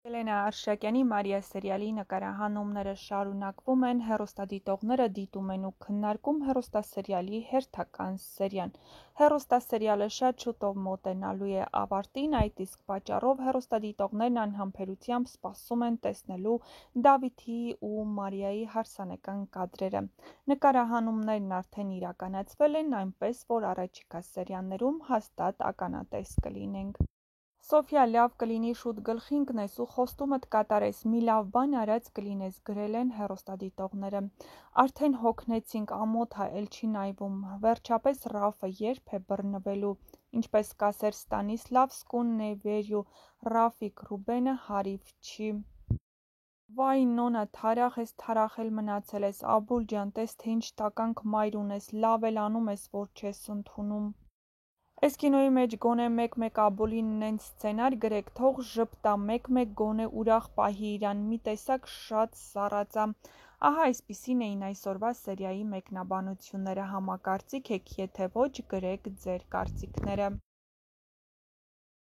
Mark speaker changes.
Speaker 1: Ելենա Արշակյանի «Մարիա» սերիալի նկարահանումները շարունակվում են, հեռուստադիտողները դիտում են ու քննարկում հեռուստասերիալի հերթական սերիան։ Հեռուստասերիալը շատ շուտով մոտենալու է ավարտին, այդ իսկ պատճառով հեռուստադիտողներն անհամբերությամբ սպասում են տեսնելու Դավիթի ու Մարիայի հարսանեկան կադրերը։ Նկարահանումներն արդեն իրականացվել են, այնպես որ առաջիկա սերիաներում հաստատ ականատես կլինենք։ Սոֆյա, լավ կլինի շուտ գլխի ընկնես ու խոստումդ կատարես, մի լավ բան արած կլինես, գրել են հեռուստադիտողները։ Արդեն հոգնեցինք, ամոթ ա, էլ չի նայվում, վերջապես Ռաֆը երբ է բռնվելու, ինչպես կասեր Ստանիսլավսկուն Նևերյու, Ռաֆիկ Ռուբենը հարիվ չի։ Վայ նոնա, թարախ ես, թարախել մնացել ես, Աբուլ ջան, տես թե ինչ տականք մայր ունես, լավ էլ անում ես, որ չես ընդունում։ Էս կինոյի մեջ գոնե մեկ-մեկ Աբուլին նենց սցենար գրեք, թող ժպտա, մեկ-մեկ գոնե ուրախ պահի իրան, մի տեսակ շատ սառած ա։ Ահա այսպիսին էին այսօրվա սերիայի մեկնաբանությունները, համակարծիք եք, եթե ոչ գրեք ձեր կարծիքները։